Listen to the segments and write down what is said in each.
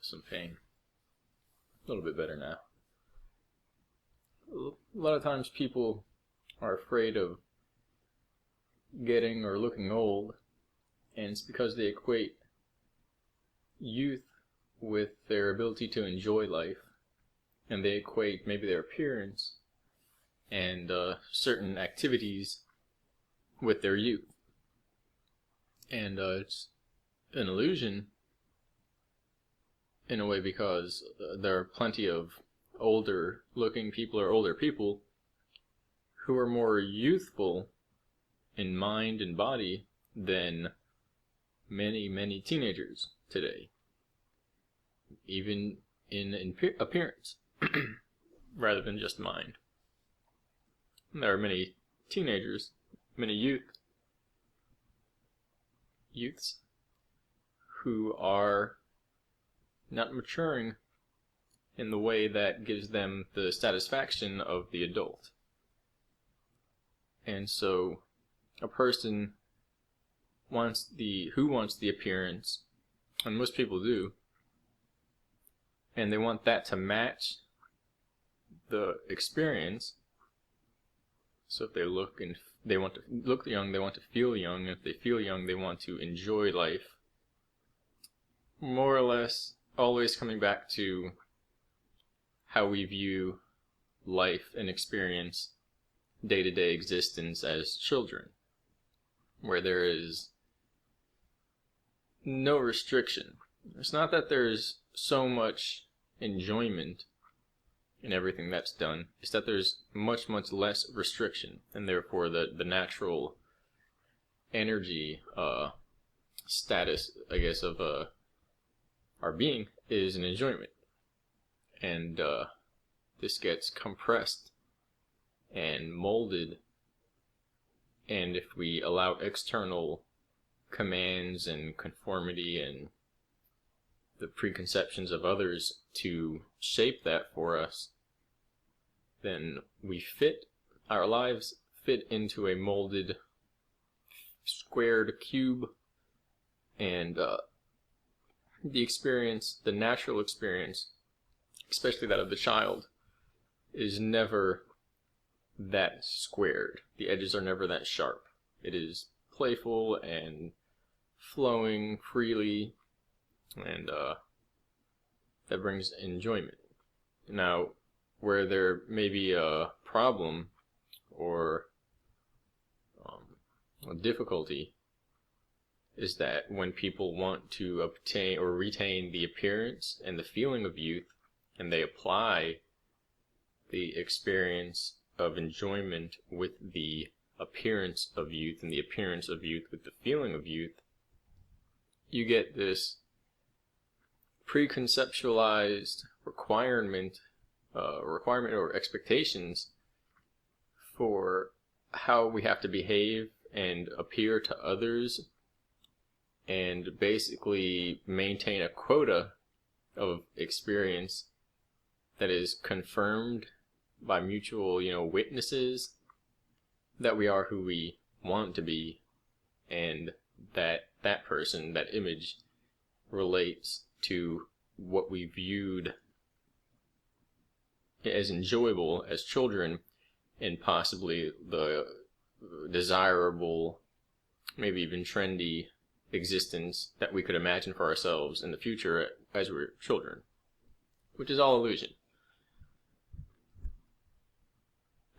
some pain. A little bit better now. A lot of times people are afraid of getting or looking old, and it's because they equate youth with their ability to enjoy life, and they equate maybe their appearance and certain activities with their youth. And it's an illusion in a way, because there are plenty of older looking people or older people who are more youthful in mind and body than many teenagers today, even in appearance rather than just mind. And there are many teenagers, many youths who are not maturing in the way that gives them the satisfaction of the adult. And so a person who wants the appearance, and most people do, and they want that to match the experience. So if they they want to look young, they want to feel young. If they feel young, they want to enjoy life. More or less, always coming back to how we view life and experience day-to-day existence as children, where there is no restriction. It's not that there's so much enjoyment in everything that's done, it's that there's much less restriction, and therefore the natural energy status, I guess, of our being is an enjoyment. And this gets compressed and molded, and if we allow external commands and conformity and the preconceptions of others to shape that for us, then our lives fit into a molded, squared cube, and the natural experience, especially that of the child, is never that squared. The edges are never that sharp. It is playful and flowing freely, and that brings enjoyment. Now, where there may be a problem or a difficulty is that when people want to obtain or retain the appearance and the feeling of youth, and they apply the experience of enjoyment with the appearance of youth, and the appearance of youth with the feeling of youth, you get this preconceptualized requirement or expectations for how we have to behave and appear to others, and basically maintain a quota of experience that is confirmed by mutual, witnesses that we are who we want to be, and that person, that image, relates to what we viewed as enjoyable as children, and possibly the desirable, maybe even trendy existence that we could imagine for ourselves in the future as we're children, which is all illusion.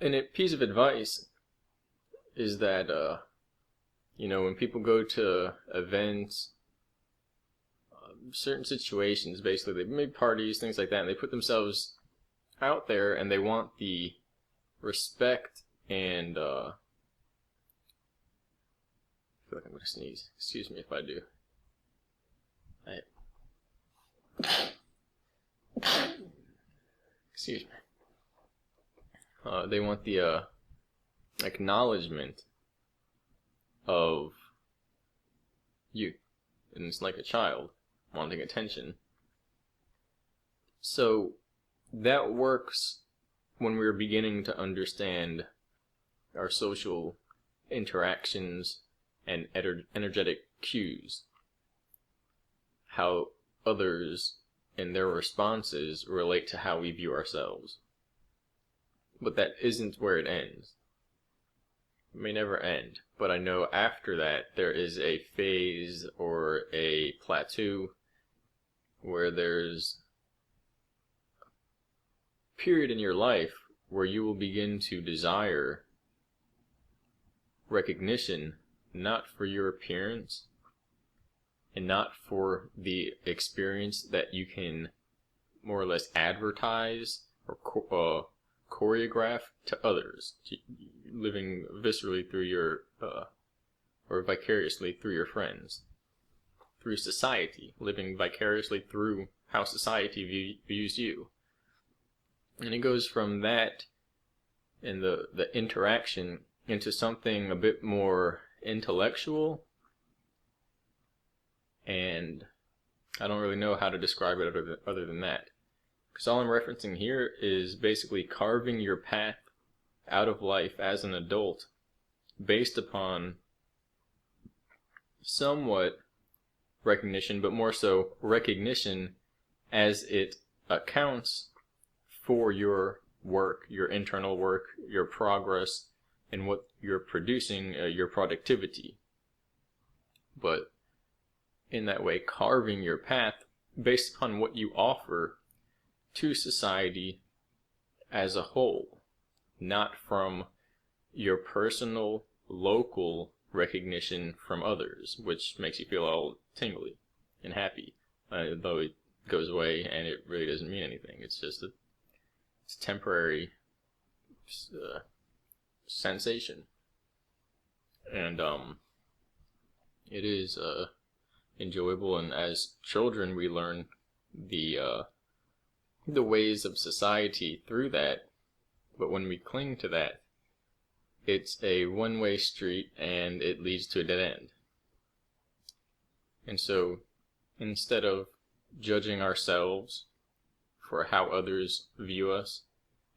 And a piece of advice is that, when people go to events, certain situations, basically, they make parties, things like that, and they put themselves out there, and they want the respect and, I feel like I'm going to sneeze. Excuse me if I do. Excuse me. They want the acknowledgement of youth, and it's like a child wanting attention. So that works when we're beginning to understand our social interactions and energetic cues, how others and their responses relate to how we view ourselves. But that isn't where it ends. It may never end, but I know after that there is a phase or a plateau where there's a period in your life where you will begin to desire recognition, not for your appearance and not for the experience that you can more or less advertise or choreograph to others, living viscerally through your or vicariously through your friends, through society, living vicariously through how society views you. And it goes from that and the interaction into something a bit more intellectual, and I don't really know how to describe it other than that. Because all I'm referencing here is basically carving your path out of life as an adult based upon somewhat recognition, but more so recognition as it accounts for your work, your internal work, your progress, and what you're producing, your productivity. But in that way, carving your path based upon what you offer to society as a whole, not from your personal, local recognition from others, which makes you feel all tingly and happy, though it goes away and it really doesn't mean anything. It's just it's temporary sensation, and it is enjoyable. And as children, we learn the ways of society through that, but when we cling to that, it's a one-way street and it leads to a dead end. And so instead of judging ourselves for how others view us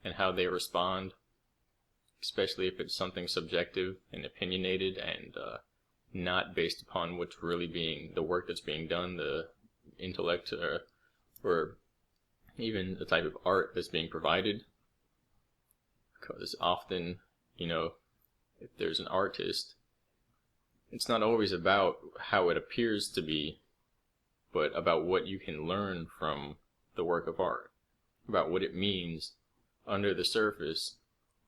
and how they respond, especially if it's something subjective and opinionated and not based upon what's really being, the work that's being done, the intellect, or even the type of art that's being provided. Because often, if there's an artist, it's not always about how it appears to be, but about what you can learn from the work of art, about what it means under the surface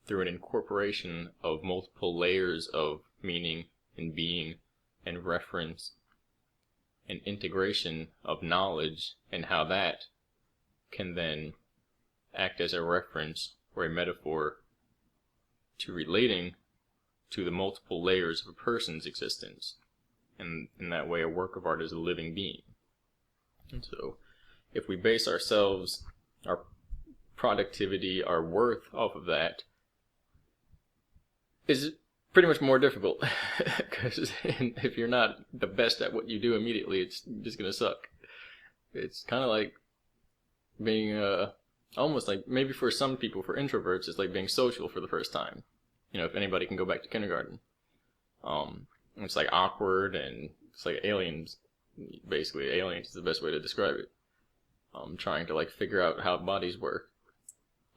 through an incorporation of multiple layers of meaning and being and reference and integration of knowledge, and how that can then act as a reference or a metaphor to relating to the multiple layers of a person's existence. And in that way, a work of art is a living being. And so, if we base ourselves, our productivity, our worth off of that, is pretty much more difficult. Because if you're not the best at what you do immediately, it's just going to suck. It's kind of like being, almost like, maybe for some people, for introverts, it's like being social for the first time. If anybody can go back to kindergarten. It's like awkward, and it's like aliens. Basically, aliens is the best way to describe it. Trying to like figure out how bodies work.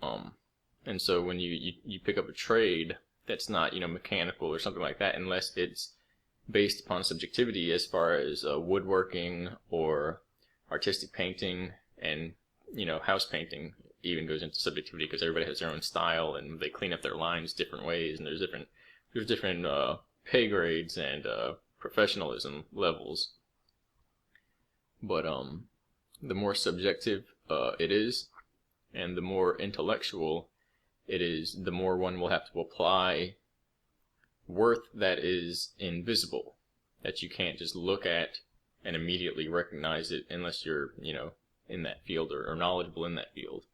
And so when you pick up a trade that's not, mechanical or something like that, unless it's based upon subjectivity, as far as woodworking or artistic painting, and house painting even goes into subjectivity, because everybody has their own style and they clean up their lines different ways, and there's different pay grades and professionalism levels. But the more subjective it is, and the more intellectual it is, the more one will have to apply worth that is invisible, that you can't just look at and immediately recognize it unless you're, in that field or knowledgeable in that field.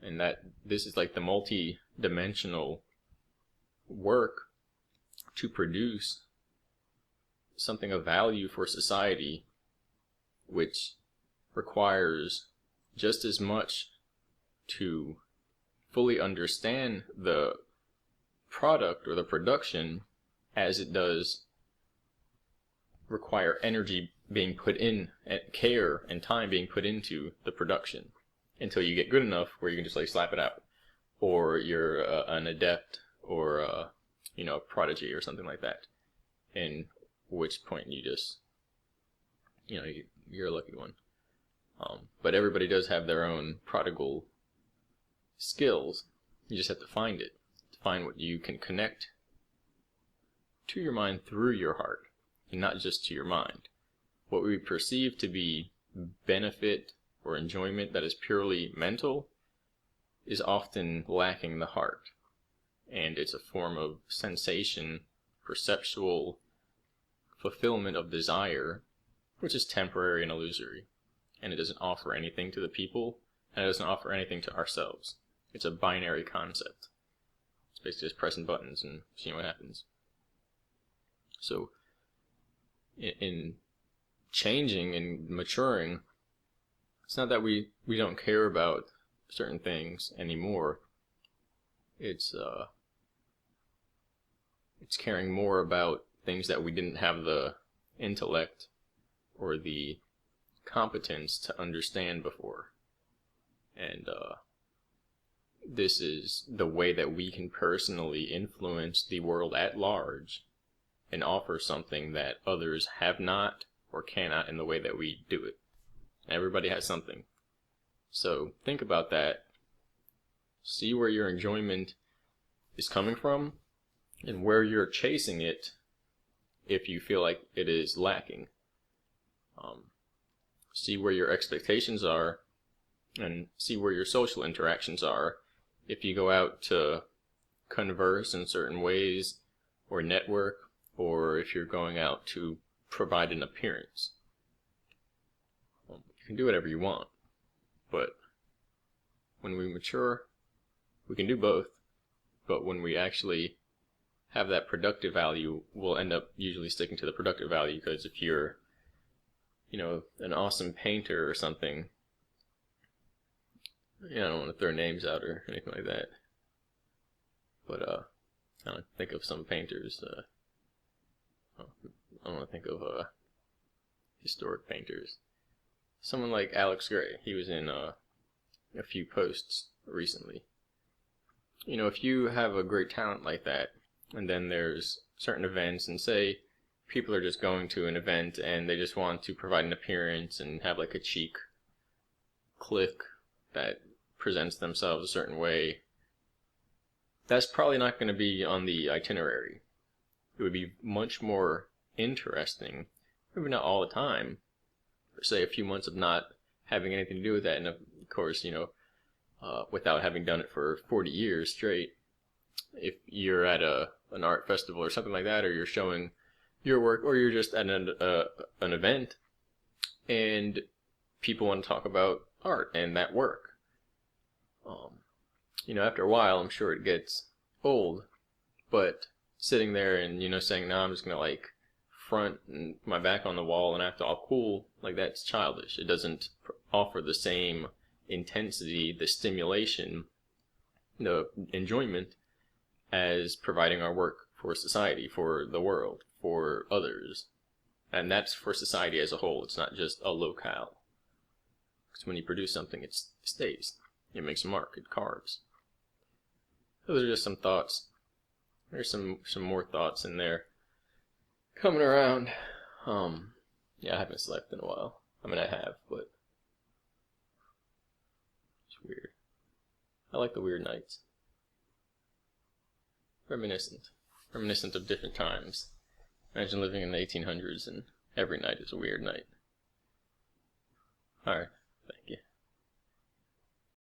And that this is like the multi-dimensional work to produce something of value for society, which requires just as much to fully understand the product or the production as it does require energy being put in, and care and time being put into the production until you get good enough where you can just like slap it out, or you're an adept or a prodigy or something like that. In which point you just you're a lucky one. But everybody does have their own prodigal skills. You just have to find it. To find what you can connect to your mind through your heart, and not just to your mind. What we perceive to be benefit or enjoyment that is purely mental is often lacking the heart. And it's a form of sensation, perceptual fulfillment of desire, which is temporary and illusory. And it doesn't offer anything to the people, and it doesn't offer anything to ourselves. It's a binary concept. It's basically just pressing buttons and seeing what happens. So, in changing and maturing, it's not that we don't care about certain things anymore. It's caring more about things that we didn't have the intellect or the competence to understand before. And this is the way that we can personally influence the world at large and offer something that others have not or cannot in the way that we do it. Everybody has something. So think about that. See where your enjoyment is coming from and where you're chasing it if you feel like it is lacking. See where your expectations are and see where your social interactions are if you go out to converse in certain ways or network, or if you're going out to provide an appearance. You can do whatever you want, but when we mature, we can do both. But when we actually have that productive value, we'll end up usually sticking to the productive value, because if you're an awesome painter or something, I don't want to throw names out or anything like that, but I don't think of some painters. I don't want to think of historic painters. Someone like Alex Gray. He was in a few posts recently. If you have a great talent like that, and then there's certain events, and say people are just going to an event and they just want to provide an appearance and have like a cheek clique that presents themselves a certain way, that's probably not going to be on the itinerary. It would be much more interesting, maybe not all the time, but say a few months of not having anything to do with that, and of course, without having done it for 40 years straight. If you're at an art festival or something like that, or you're showing your work, or you're just at an event, and people want to talk about art and that work. After a while, I'm sure it gets old, but sitting there and, saying, no, I'm just going to like front and my back on the wall and act all cool, like that's childish. It doesn't offer the same intensity, the stimulation, the enjoyment as providing our work for society, for the world, for others. And that's for society as a whole. It's not just a locale. Because when you produce something, it stays. It makes a mark. It carves. Those are just some thoughts. There's some more thoughts in there coming around. Yeah, I haven't slept in a while. I mean, I have, but it's weird. I like the weird nights. Reminiscent of different times. Imagine living in the 1800s and every night is a weird night. Alright, thank you.